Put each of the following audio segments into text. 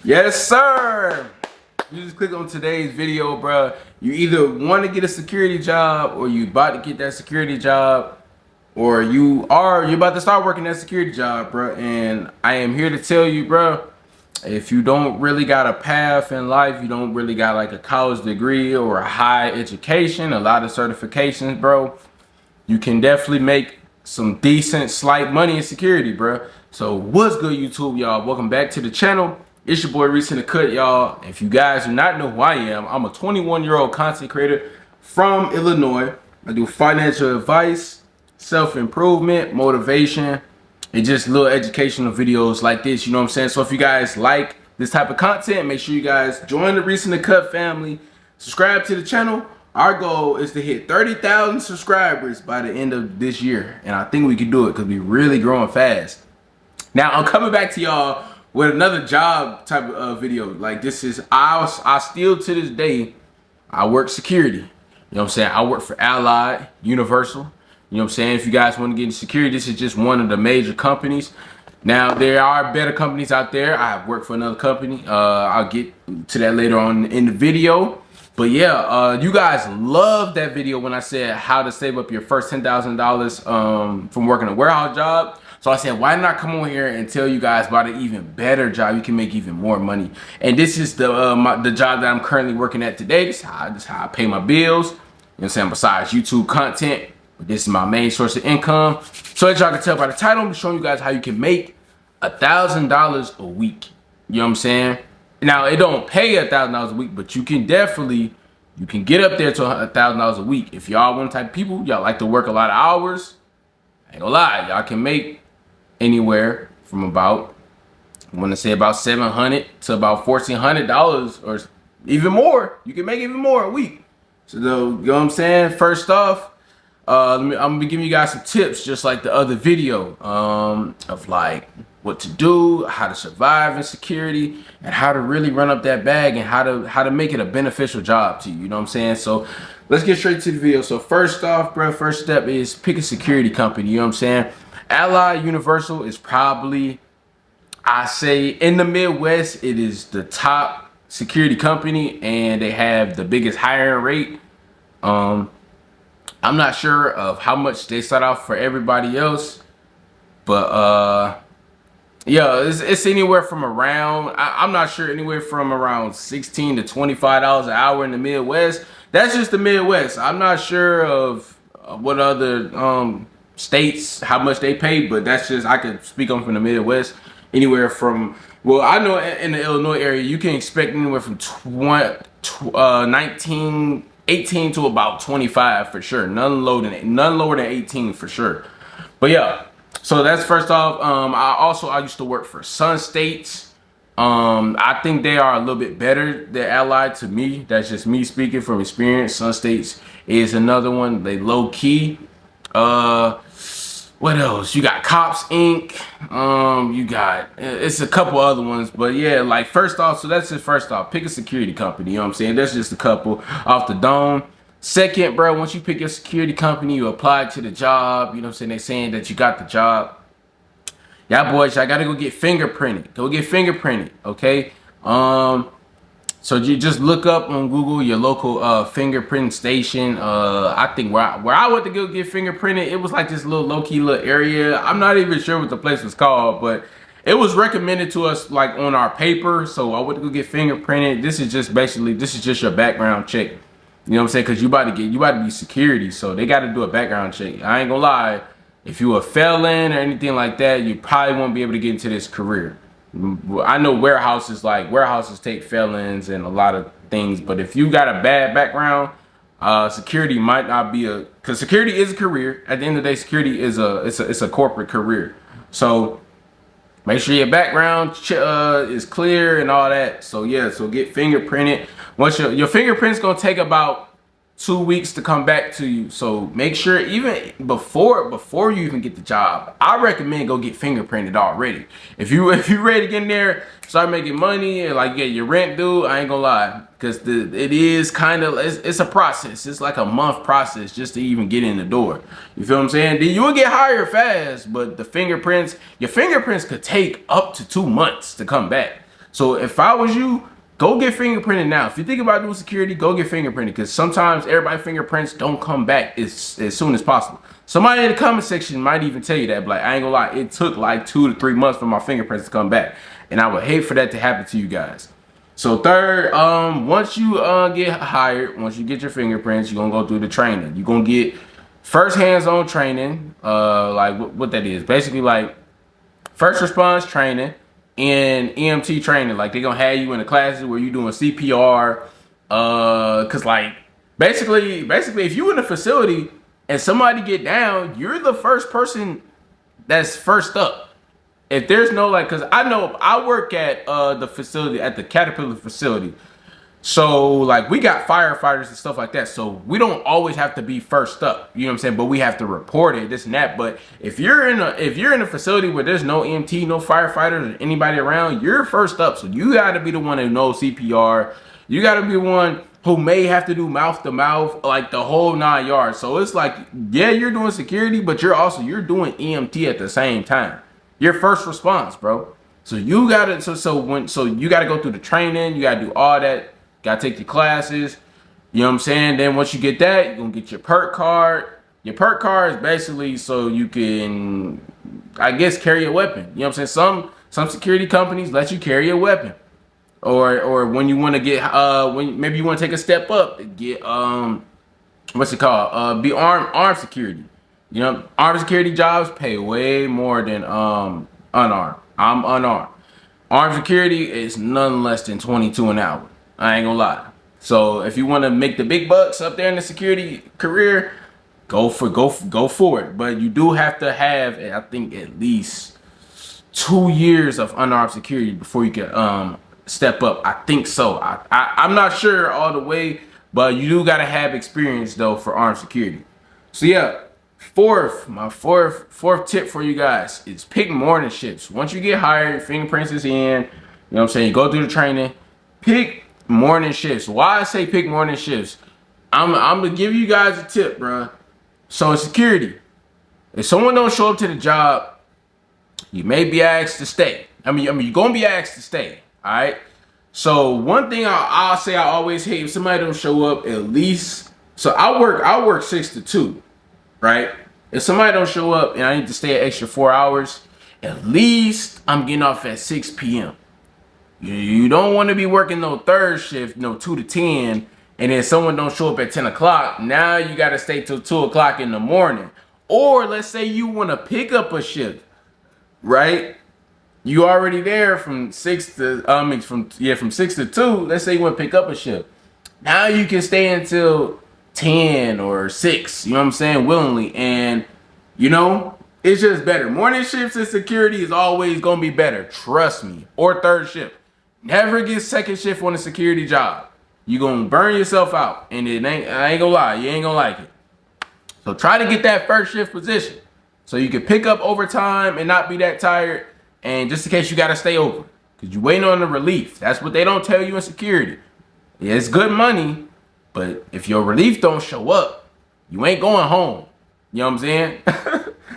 Yes, sir. You just click on today's video, bro. You either want to get a security job, or you about to get that security job, or you're about to start working that security job, bro. And I am here to tell you, bro, if you don't really got a path in life, you don't really got like a college degree or a high education, a lot of certifications, bro, you can definitely make some decent slight money in security, bro. So what's good, YouTube, y'all? Welcome back to the channel. It's your boy Reese in the Cut, y'all. If you guys do not know who I am, I'm a 21-year-old content creator from Illinois. I do financial advice, self-improvement, motivation, and just little educational videos like this, you know what I'm saying? So if you guys like this type of content, make sure you guys join the Reese in the Cut family, subscribe to the channel. Our goal is to hit 30,000 subscribers by the end of this year, and I think we can do it because we're really growing fast. Now I'm coming back to y'all with another job type of video. Like, this is, I still to this day, I work security. You know what I'm saying? I work for Allied, Universal. You know what I'm saying? If you guys want to get into security, this is just one of the major companies. Now, there are better companies out there. I work for another company. I'll get to that later on in the video. But yeah, you guys loved that video when I said how to save up your first $10,000 from working a warehouse job. So I said, why not come on here and tell you guys about an even better job? You can make even more money. And this is the job that I'm currently working at today. This is how I pay my bills. You know what I'm saying? Besides YouTube content, but this is my main source of income. So as y'all can tell by the title, I'm showing you guys how you can make $1,000 a week. You know what I'm saying? Now, it don't pay $1,000 a week, but you can definitely, you can get up there to $1,000 a week. If y'all one type of people, y'all like to work a lot of hours, I ain't gonna lie, y'all can make anywhere from about, I want to say about $700 to about $1,400 or even more. You can make even more a week. So, you know what I'm saying? First off, I'm gonna be giving you guys some tips, just like the other video, of like what to do, how to survive in security, and how to really run up that bag, and how to make it a beneficial job to you. You know what I'm saying? So let's get straight to the video. So first off, bro, first step is pick a security company. You know what I'm saying? Allied Universal is probably, I say, in the Midwest, it is the top security company, and they have the biggest hiring rate. I'm not sure of how much they start off for everybody else, but yeah, it's anywhere from around, I'm not sure, anywhere from around $16 to $25 an hour in the Midwest. That's just the Midwest. I'm not sure of what other states, how much they pay, but that's just, I could speak on from the Midwest. Anywhere from, well, I know in the Illinois area, you can expect anywhere from 18 to about 25 for sure. None lower than 18 for sure. But yeah, so that's first off. I used to work for Sun States. I think they are a little bit better than Allied to me. That's just me speaking from experience. Sun States is another one. They low key. What else? You got Cops Inc. You got, it's a couple other ones, but yeah, like first off, so that's just first off, pick a security company. You know what I'm saying? That's just a couple off the dome. Second, bro, once you pick your security company, you apply to the job. You know what I'm saying? They're saying that you got the job. Y'all boys, y'all gotta go get fingerprinted. Go get fingerprinted, okay? So you just look up on Google your local fingerprint station. I think where I went to go get fingerprinted, it was like this little low-key little area. I'm not even sure what the place was called, but it was recommended to us like on our paper. So I went to go get fingerprinted. This is just basically, this is just your background check. You know what I'm saying? Because you about to be security, so they got to do a background check. I ain't gonna lie, if you a felon or anything like that, you probably won't be able to get into this career. I know warehouses take felons and a lot of things, but if you got a bad background, security might not be because security is a career. At the end of the day, security is it's a corporate career. So make sure your background is clear and all that. So yeah, so get fingerprinted. Once your fingerprint's gonna take about 2 weeks to come back to you. So make sure, even before you even get the job, I recommend go get fingerprinted already. If you ready to get in there, start making money and like get your rent due, I ain't gonna lie, because it is kind of, it's a process. It's like a month process just to even get in the door. You feel what I'm saying? Then you will get hired fast, but your fingerprints could take up to 2 months to come back. So if I was you, go get fingerprinted now. If you think about doing security, go get fingerprinted, because sometimes everybody fingerprints don't come back as soon as possible. Somebody in the comment section might even tell you that, but like, I ain't gonna lie, it took like 2 to 3 months for my fingerprints to come back, and I would hate for that to happen to you guys. So third, once you get hired, once you get your fingerprints, you're gonna go through the training. You're gonna get first hands-on training, like what that is. Basically like first response training and EMT training. Like they're gonna have you in the classes where you're doing CPR. Cause like basically if you in a facility and somebody get down, you're the first person that's first up. If there's no like, cause I know I work at the facility, at the Caterpillar facility. So like we got firefighters and stuff like that. So we don't always have to be first up. You know what I'm saying? But we have to report it, this and that. But if you're in a facility where there's no EMT, no firefighters, or anybody around, you're first up. So you gotta be the one who knows CPR. You gotta be one who may have to do mouth to mouth, like the whole 9 yards. So it's like, yeah, you're doing security, but you're doing EMT at the same time. Your first response, bro. So you gotta so you gotta go through the training, you gotta do all that, gotta take your classes, you know what I'm saying? Then once you get that, you're gonna get your perk card. Your perk card is basically so you can, I guess, carry a weapon. You know what I'm saying? Some security companies let you carry a weapon. Or when you wanna get when maybe you wanna take a step up, get what's it called? Be armed security. You know, armed security jobs pay way more than unarmed. I'm unarmed. Armed security is none less than 22 an hour. I ain't gonna lie. So if you want to make the big bucks up there in the security career, go for it. But you do have to have, I think, at least 2 years of unarmed security before you can step up. I think so. I'm not sure all the way, but you do gotta have experience though for armed security. So yeah. My fourth tip for you guys is pick morning shifts. Once you get hired, fingerprints is in, you know what I'm saying, you go through the training, pick morning shifts. Why I say pick morning shifts? I'm gonna give you guys a tip, bro. So in security, if someone don't show up to the job, you may be asked to stay. I mean you're gonna be asked to stay. All right. So one thing I'll say I always hate, if somebody don't show up at least. So I work 6 to 2, right? If somebody don't show up and I need to stay an extra 4 hours, at least I'm getting off at 6 p.m. You don't want to be working no third shift, no 2 to 10, and then someone don't show up at 10 o'clock. Now you got to stay till 2 o'clock in the morning. Or let's say you want to pick up a shift, right? You already there from 6 to, from 6 to 2. Let's say you want to pick up a shift. Now you can stay until 10 or 6, you know what I'm saying, willingly. And you know, it's just better. Morning shifts in security is always gonna be better, trust me. Or third shift. Never get second shift on a security job. You're gonna burn yourself out, and I ain't gonna lie, you ain't gonna like it. So try to get that first shift position so you can pick up overtime and not be that tired, and just in case you gotta stay over, because you waiting on the relief. That's what they don't tell you in security. Yeah, it's good money, but if your relief don't show up, you ain't going home. You know what I'm saying?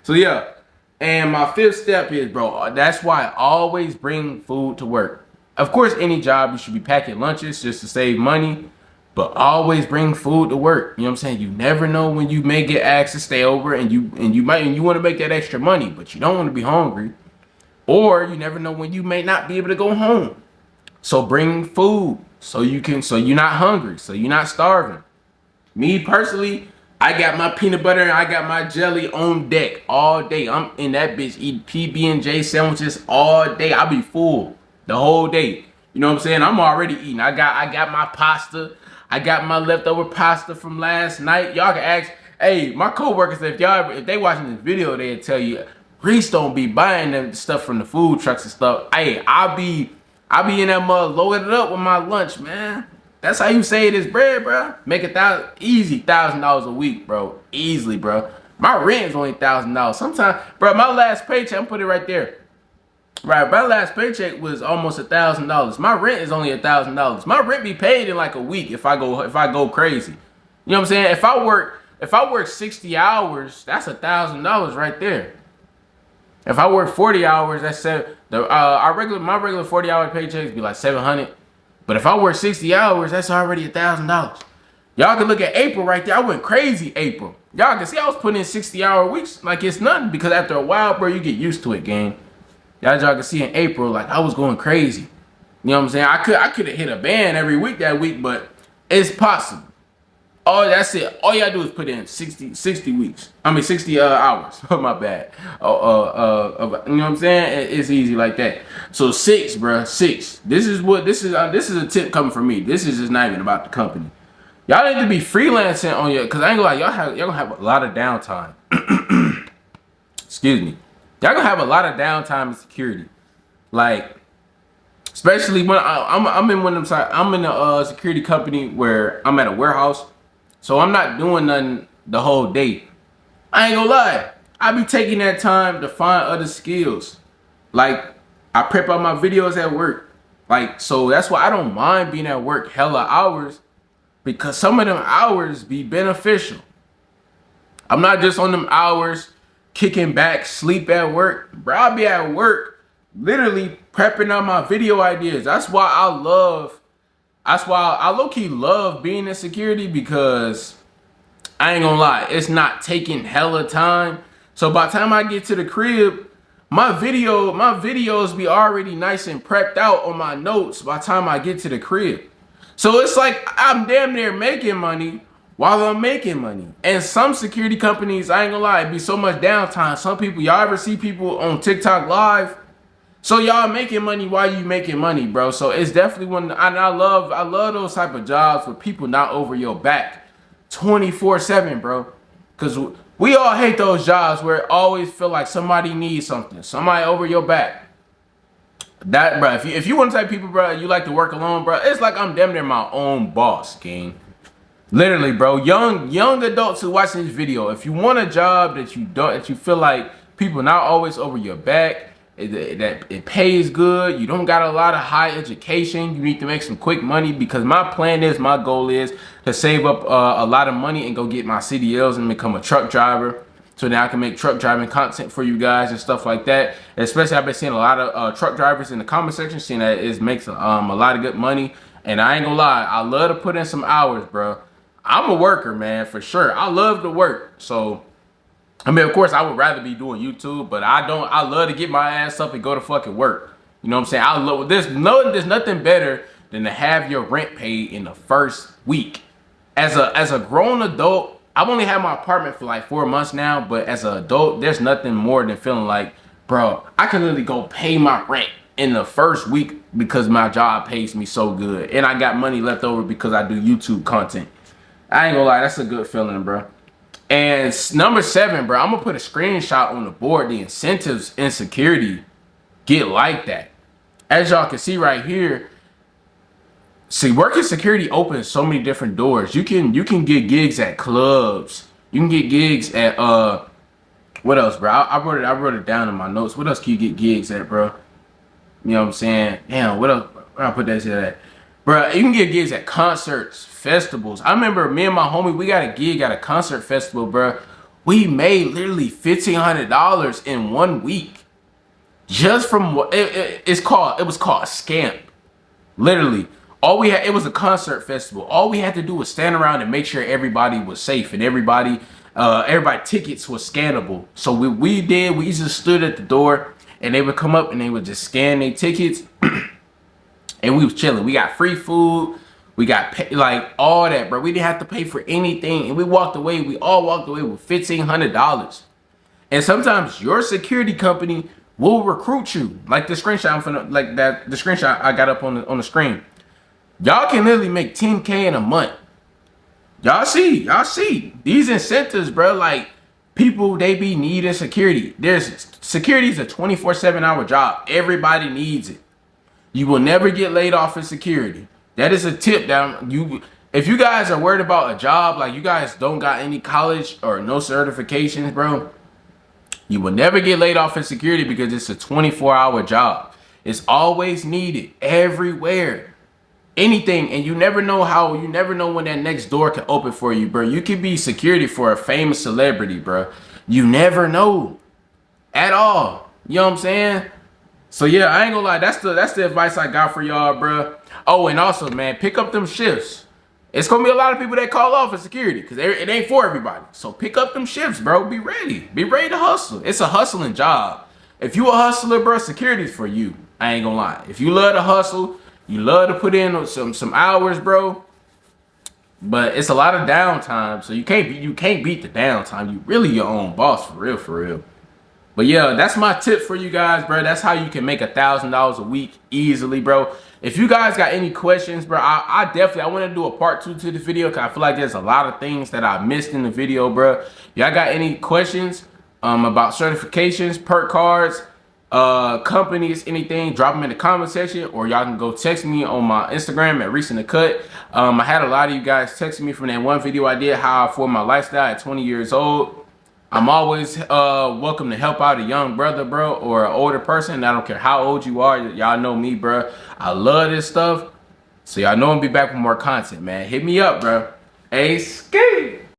So yeah. And my fifth step is, bro, that's why I always bring food to work. Of course, any job you should be packing lunches just to save money, but always bring food to work. You know what I'm saying? You never know when you may get asked to stay over, and you want to make that extra money, but you don't want to be hungry. Or you never know when you may not be able to go home. So bring food so you're not hungry, so you're not starving. Me personally, I got my peanut butter and I got my jelly on deck all day. I'm in that bitch eating PB&J sandwiches all day. I'll be full the whole day. You know what I'm saying? I'm already eating. I got my pasta. I got my leftover pasta from last night. Y'all can ask, hey, my coworkers, if they watching this video, they'll tell you, Reese don't be buying them stuff from the food trucks and stuff. Hey, I'll be in that mug loaded up with my lunch, man. That's how you save this bread, bro. Make easy $1,000 a week, bro. Easily, bro. My rent is only $1,000. Sometimes, bro, my last paycheck, I'm put it right there. Right, my last paycheck was almost $1,000. My rent is only $1,000. My rent be paid in like a week if I go crazy. You know what I'm saying? If I work 60 hours, that's $1,000 right there. If I work 40 hours, that's my regular 40-hour paychecks be like 700. But if I work 60 hours, that's already $1,000. Y'all can look at April right there. I went crazy April. Y'all can see I was putting in 60-hour weeks like it's nothing, because after a while, bro, you get used to it, gang. Y'all can see in April, like I was going crazy. You know what I'm saying? I could have hit a band every week that week, but it's possible. Oh, that's it. All y'all do is put in 60 weeks. I mean 60 hours. Oh, my bad. You know what I'm saying? It's easy like that. So 6, bro. 6. This is a tip coming from me. This is just not even about the company. Y'all need to be freelancing on your, cause I ain't gonna lie, y'all gonna have a lot of downtime. Excuse me. Y'all gonna have a lot of downtime in security. Like, especially when I'm in one of them. I'm in a security company where I'm at a warehouse. So I'm not doing nothing the whole day. I ain't gonna lie. I be taking that time to find other skills. Like, I prep out my videos at work. Like, so that's why I don't mind being at work hella hours, because some of them hours be beneficial. I'm not just on them hours kicking back, sleep at work. Bro, I'll be at work literally prepping out my video ideas. That's why I low-key love being in security, because I ain't gonna lie, it's not taking hella time. So by the time I get to the crib, my videos be already nice and prepped out on my notes by the time I get to the crib. So it's like I'm damn near making money while I'm making money. And some security companies, I ain't gonna lie, it be so much downtime. Some people, y'all ever see people on TikTok live? So y'all making money while you making money, bro. So it's definitely one, and I love those type of jobs with people not over your back 24/7, bro. Cause we all hate those jobs where it always feel like somebody needs something, somebody over your back. That, bro, if you want to type people, bro, you like to work alone, bro, it's like I'm damn near my own boss, gang. Literally, bro. Young adults who watch this video, if you want a job that you feel like people not always over your back, that it pays good, you don't got a lot of high education, you need to make some quick money, because my goal is to save up a lot of money and go get my CDLs and become a truck driver, so now I can make truck driving content for you guys and stuff like that. Especially, I've been seeing a lot of truck drivers in the comment section saying that it makes a lot of good money. And I ain't gonna lie, I love to put in some hours, bro. I'm a worker, man, for sure. I love to work. So, I mean, of course, I would rather be doing YouTube, but I love to get my ass up and go to fucking work. You know what I'm saying? There's nothing better than to have your rent paid in the first week. As a grown adult, I've only had my apartment for like 4 months now, but as an adult, there's nothing more than feeling like, bro, I can literally go pay my rent in the first week because my job pays me so good. And I got money left over because I do YouTube content. I ain't gonna lie, that's a good feeling, bro. And number 7, bro, I'm gonna put a screenshot on the board. The incentives in security get like that. As y'all can see right here, see, working security opens so many different doors. You can get gigs at clubs. You can get gigs at what else, bro? I wrote it down in my notes. What else can you get gigs at, bro? You know what I'm saying? Damn, what else? Where I put that shit at? Bro, you can get gigs at concerts, festivals. I remember me and my homie, we got a gig at a concert festival, bro. We made literally $1,500 in 1 week. Just from what it was called Scamp. Literally. It was a concert festival. All we had to do was stand around and make sure everybody was safe and everybody tickets was scannable. So we just stood at the door and they would come up and they would just scan their tickets and we was chilling. We got free food. We got like all that, bro. We didn't have to pay for anything. And we all walked away with $1,500. And sometimes your security company will recruit you. Like the screenshot the screenshot I got up on the screen. Y'all can literally make 10K in a month. Y'all see these incentives, bro. Like, people, they be needing security. Security is a 24/7 hour job. Everybody needs it. You will never get laid off in security. That is a tip down. If you guys are worried about a job, like you guys don't got any college or no certifications, bro, you will never get laid off in security because it's a 24-hour job. It's always needed everywhere. Anything, and you never know when that next door can open for you, bro. You could be security for a famous celebrity, bro. You never know at all. You know what I'm saying? So yeah, I ain't gonna lie. That's the advice I got for y'all, bro. Oh, and also, man, pick up them shifts. It's gonna be a lot of people that call off for security because it ain't for everybody. So pick up them shifts, bro. Be ready. Be ready to hustle. It's a hustling job. If you a hustler, bro, security's for you. I ain't gonna lie. If you love to hustle, you love to put in some hours, bro. But it's a lot of downtime, so you can't beat the downtime. You really your own boss, for real, for real. But yeah, that's my tip for you guys, bro. That's how you can make $1,000 a week easily, bro. If you guys got any questions, bro, I definitely, I want to do a part 2 to the video because I feel like there's a lot of things that I missed in the video, bro. Y'all got any questions about certifications, perk cards, companies, anything, drop them in the comment section, or y'all can go text me on my Instagram at Recent Cut. I had a lot of you guys texting me from that one video I did, how I formed my lifestyle at 20 years old. I'm always welcome to help out a young brother, bro, or an older person. I don't care how old you are. Y'all know me, bro. I love this stuff. So y'all know I'm be back with more content, man. Hit me up, bro. Hey, ski.